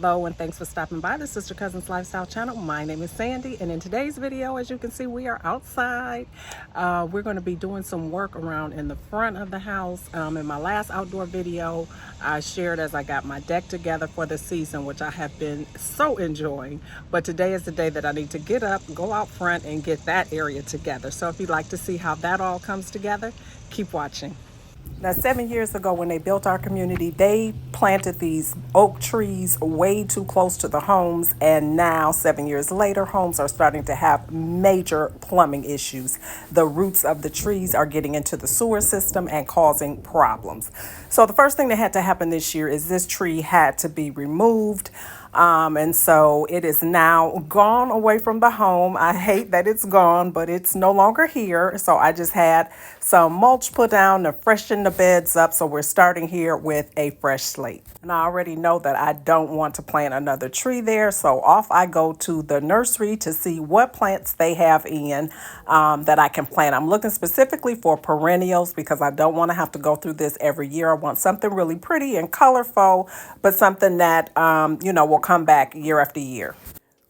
Hello and thanks for stopping by the Sister Cousins Lifestyle channel. My name is Sandy, and in today's video, as you can see, we are outside. We're going to be doing some work around in the front of the house. In my last outdoor video, I shared as I got my deck together for the season, which I have been so enjoying. But today is the day that I need to get up, go out front, and get that area together. So if you'd like to see how that all comes together, keep watching. Now, 7 years ago, when they built our community, they planted these oak trees way too close to the homes. And now, 7 years later, homes are starting to have major plumbing issues. The roots of the trees are getting into the sewer system and causing problems. So the first thing that had to happen this year is this tree had to be removed. And so it is now gone away from the home. I hate that it's gone, but it's no longer here. So I just had some mulch put down to freshen the beds up. So we're starting here with a fresh slate. And I already know that I don't want to plant another tree there. So off I go to the nursery to see what plants they have in that I can plant. I'm looking specifically for perennials because I don't want to have to go through this every year. I want something really pretty and colorful, but something that, will come back year after year.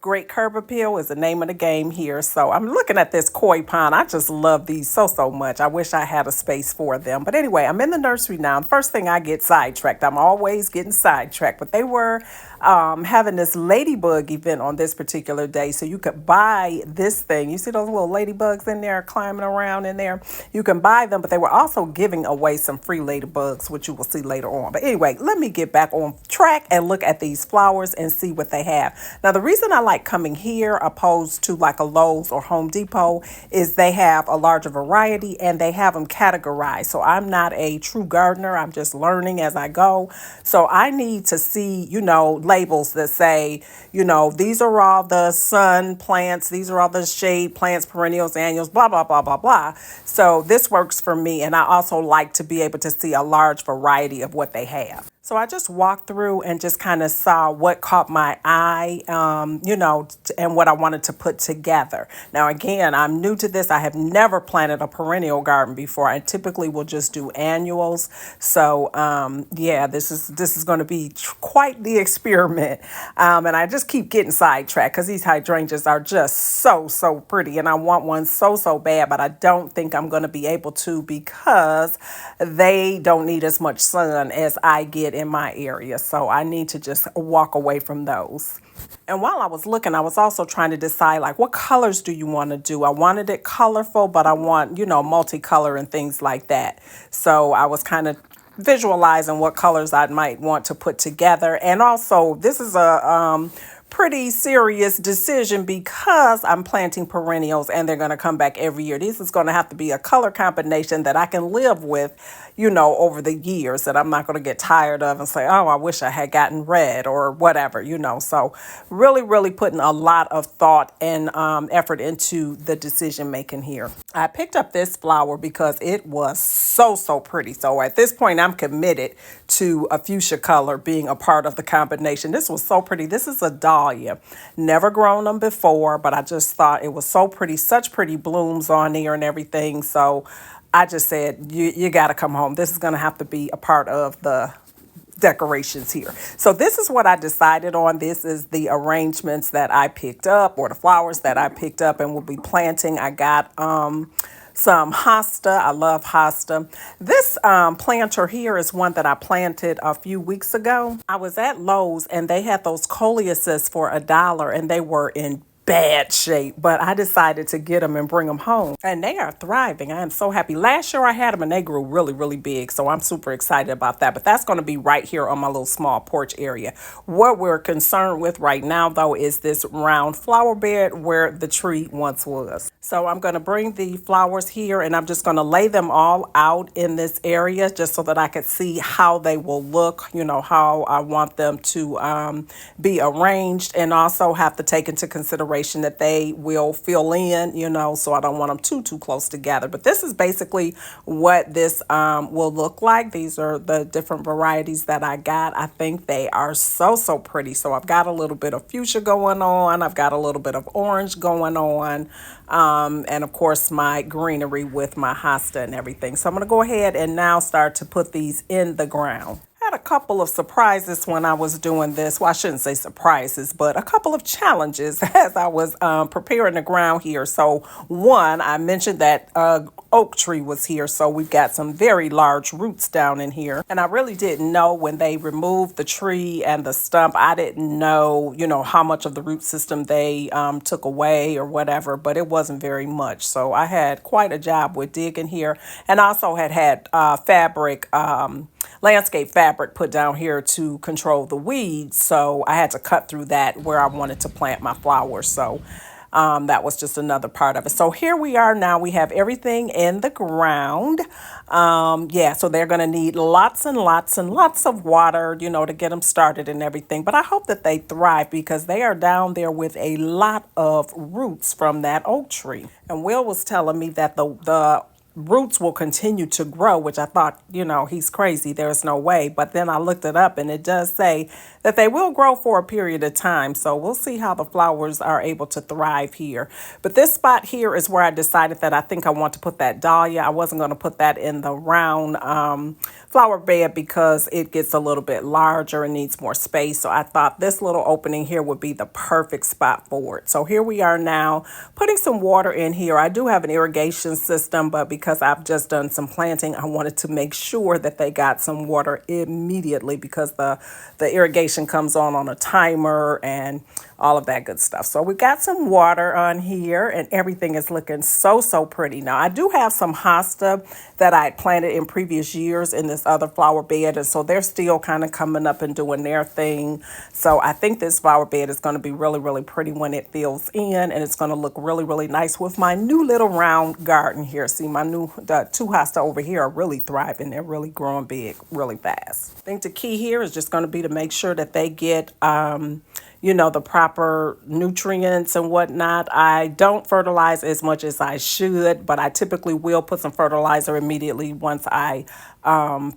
Great curb appeal is the name of the game here. So I'm looking at this koi pond. I just love these so much. I wish I had a space for them. But anyway, I'm in the nursery now. The first thing I get sidetracked. I'm always getting sidetracked. But they were having this ladybug event on this particular day. So you could buy this thing. You see those little ladybugs in there climbing around in there? You can buy them, but they were also giving away some free ladybugs, which you will see later on. But anyway, let me get back on track and look at these flowers and see what they have. Now, the reason I like coming here opposed to like a Lowe's or Home Depot is they have a larger variety and they have them categorized. So I'm not a true gardener. I'm just learning as I go. So I need to see, labels that say, these are all the sun plants. These are all the shade plants, perennials, annuals, blah, blah, blah, blah, blah. So this works for me. And I also like to be able to see a large variety of what they have. So I just walked through and just kind of saw what caught my eye, and what I wanted to put together. Now, again, I'm new to this. I have never planted a perennial garden before. I typically will just do annuals. So, this is going to be quite the experiment. And I just keep getting sidetracked because these hydrangeas are just so pretty. And I want one so bad, but I don't think I'm going to be able to because they don't need as much sun as I get in my area. So I need to just walk away from those. And while I was looking, I was also trying to decide, like, what colors do you want to do? I wanted it colorful, but I want, multicolor and things like that. So I was kind of visualizing what colors I might want to put together. And also, this is a pretty serious decision because I'm planting perennials and they're going to come back every year. This is going to have to be a color combination that I can live with, over the years, that I'm not going to get tired of and say, oh, I wish I had gotten red or whatever, So really putting a lot of thought and effort into the decision making here. I picked up this flower because it was so pretty. So at this point, I'm committed to a fuchsia color being a part of the combination. This was so pretty. This is a dahlia. Never grown them before, but I just thought it was so pretty, such pretty blooms on there and everything. So I just said, you got to come home. This is going to have to be a part of the decorations here. So this is what I decided on. This is the arrangements that I picked up, or the flowers that I picked up and will be planting. I got some hosta. I love hosta. This planter here is one that I planted a few weeks ago. I was at Lowe's and they had those coleuses for $1 and they were in bad shape, but I decided to get them and bring them home, and they are thriving. I am so happy. Last year I had them and they grew really big, so I'm super excited about that. But that's going to be right here on my little small porch area. What we're concerned with right now, though, is this round flower bed where the tree once was. So I'm going to bring the flowers here and I'm just going to lay them all out in this area just so that I can see how they will look, how I want them to be arranged, and also have to take into consideration that they will fill in, so I don't want them too close together. But this is basically what this will look like. These are the different varieties that I got. I think they are so pretty. So I've got a little bit of fuchsia going on. I've got a little bit of orange going on. And of course my greenery with my hosta and everything. So I'm going to go ahead and now start to put these in the ground. Had a couple of surprises when I was doing this. Well, I shouldn't say surprises, but a couple of challenges as I was preparing the ground here. So one, I mentioned that oak tree was here, so we've got some very large roots down in here. And I really didn't know when they removed the tree and the stump, I didn't know, how much of the root system they took away or whatever, but it wasn't very much. So I had quite a job with digging here, and also had fabric, landscape fabric put down here to control the weeds. So I had to cut through that where I wanted to plant my flowers. So that was just another part of it. So here we are now. We have everything in the ground. Yeah, so they're going to need lots and lots and lots of water, to get them started and everything. But I hope that they thrive because they are down there with a lot of roots from that oak tree. And Will was telling me that the roots will continue to grow, which I thought, he's crazy. There's no way. But then I looked it up and it does say that they will grow for a period of time. So we'll see how the flowers are able to thrive here. But this spot here is where I decided that I think I want to put that dahlia. I wasn't going to put that in the round flower bed because it gets a little bit larger and needs more space. So I thought this little opening here would be the perfect spot for it. So here we are now putting some water in here. I do have an irrigation system, but because I've just done some planting, I wanted to make sure that they got some water immediately because the irrigation comes on a timer and all of that good stuff. So we got some water on here and everything is looking so pretty. Now I do have some hosta that I had planted in previous years in this other flower bed, and so they're still kind of coming up and doing their thing. So I think this flower bed is going to be really pretty when it fills in, and it's going to look really nice with my new little round garden here. See, the two hosta over here are really thriving. They're really growing big really fast. I think the key here is just going to be to make sure that they get the proper nutrients and whatnot. I don't fertilize as much as I should, but I typically will put some fertilizer immediately once I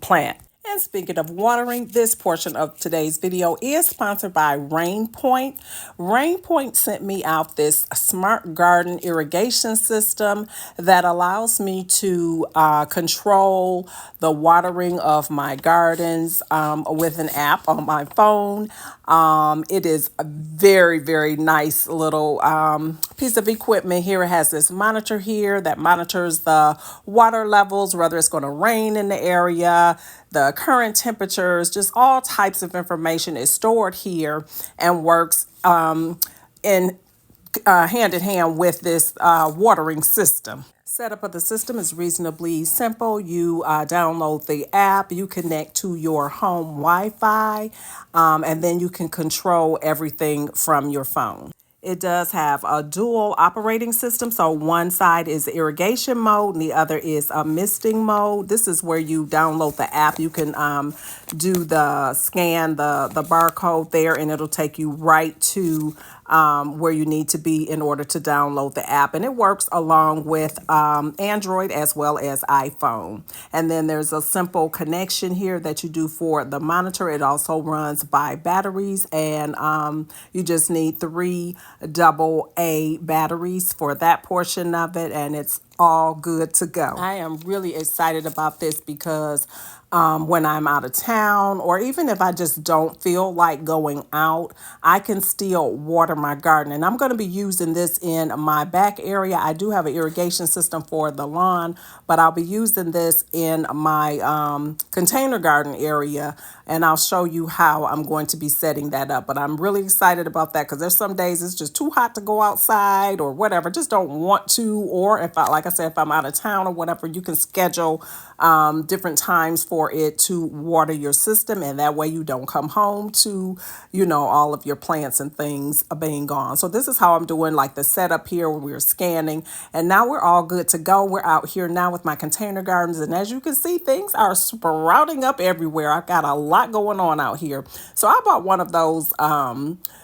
plant. And speaking of watering, this portion of today's video is sponsored by RainPoint. RainPoint sent me out this smart garden irrigation system that allows me to control the watering of my gardens with an app on my phone. It is a very nice little piece of equipment here. It has this monitor here that monitors the water levels, whether it's going to rain in the area, the current temperatures, just all types of information is stored here and works in hand in hand with this watering system. Setup of the system is reasonably simple. You download the app, you connect to your home Wi-Fi, and then you can control everything from your phone. It does have a dual operating system. So one side is irrigation mode and the other is a misting mode. This is where you download the app. You can do the scan, the barcode there, and it'll take you right to where you need to be in order to download the app. And it works along with Android as well as iPhone. And then there's a simple connection here that you do for the monitor. It also runs by batteries, and you just need 3 AA batteries for that portion of it, and it's all good to go. I am really excited about this because when I'm out of town, or even if I just don't feel like going out, I can still water my garden. And I'm going to be using this in my back area. I do have an irrigation system for the lawn, but I'll be using this in my container garden area, and I'll show you how I'm going to be setting that up. But I'm really excited about that because there's some days it's just too hot to go outside or whatever, just don't want to. Or if I, like I said, if I'm out of town or whatever, you can schedule different times for it to water your system, and that way you don't come home to, all of your plants and things being gone. So this is how I'm doing like the setup here when we're scanning, and now we're all good to go. We're out here now with my container gardens, and as you can see, things are sprouting up everywhere. I've got a lot going on out here. So I bought one of those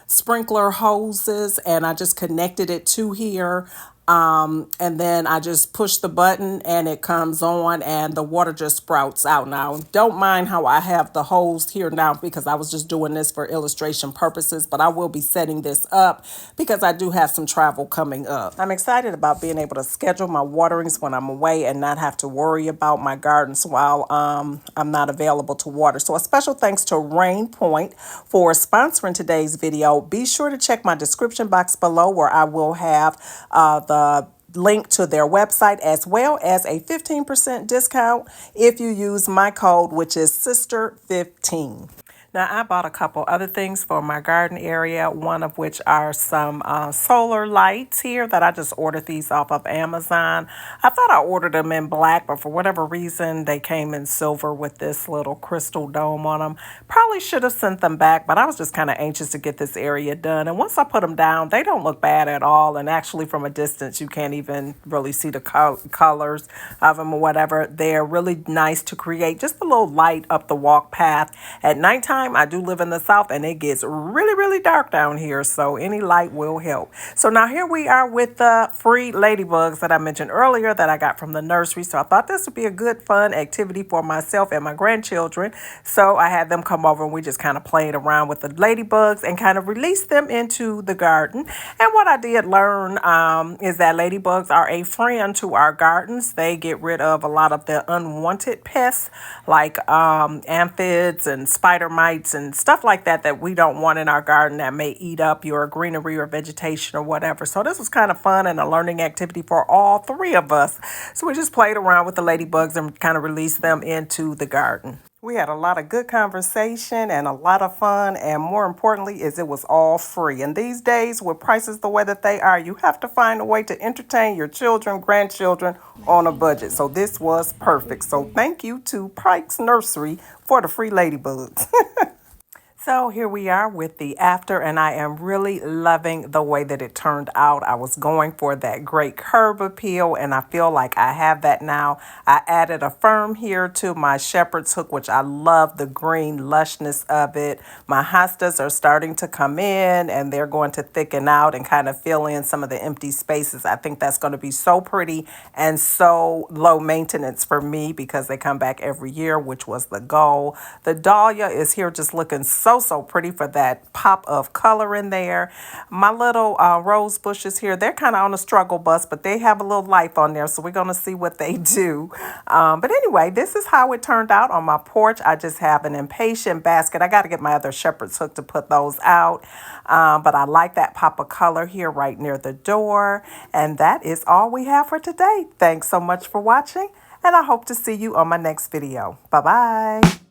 sprinkler hoses, and I just connected it to here. And then I just push the button and it comes on and the water just sprouts out. Now, don't mind how I have the hose here now because I was just doing this for illustration purposes, but I will be setting this up because I do have some travel coming up. I'm excited about being able to schedule my waterings when I'm away and not have to worry about my gardens while I'm not available to water. So a special thanks to Rain Point for sponsoring today's video. Be sure to check my description box below where I will have the link to their website as well as a 15% discount if you use my code, which is Sister15. Now, I bought a couple other things for my garden area, one of which are some solar lights here that I just ordered these off of Amazon. I thought I ordered them in black, but for whatever reason, they came in silver with this little crystal dome on them. Probably should have sent them back, but I was just kind of anxious to get this area done. And once I put them down, they don't look bad at all. And actually, from a distance, you can't even really see the colors of them or whatever. They're really nice to create just a little light up the walk path at nighttime. I do live in the South and it gets really, really dark down here. So any light will help. So now here we are with the free ladybugs that I mentioned earlier that I got from the nursery. So I thought this would be a good, fun activity for myself and my grandchildren. So I had them come over and we just kind of played around with the ladybugs and kind of released them into the garden. And what I did learn is that ladybugs are a friend to our gardens. They get rid of a lot of the unwanted pests like aphids and spider mites and stuff like that that we don't want in our garden that may eat up your greenery or vegetation or whatever. So this was kind of fun and a learning activity for all three of us. So we just played around with the ladybugs and kind of released them into the garden. We had a lot of good conversation and a lot of fun, and more importantly is it was all free. And these days with prices the way that they are, you have to find a way to entertain your children, grandchildren on a budget. So this was perfect. So thank you to Pike's Nursery for the free ladybugs. So here we are with the after, and I am really loving the way that it turned out. I was going for that great curb appeal, and I feel like I have that now. I added a fern here to my shepherd's hook, which I love the green lushness of it. My hostas are starting to come in, and they're going to thicken out and kind of fill in some of the empty spaces. I think that's going to be so pretty and so low maintenance for me because they come back every year, which was the goal. The dahlia is here just looking so pretty for that pop of color in there. My little rose bushes here, they're kind of on a struggle bus, but they have a little life on there, so we're going to see what they do. But anyway, this is how it turned out on my porch. I just have an impatient basket. I got to get my other shepherd's hook to put those out, but I like that pop of color here right near the door. And that is all we have for today. Thanks so much for watching, and I hope to see you on my next video. Bye-bye.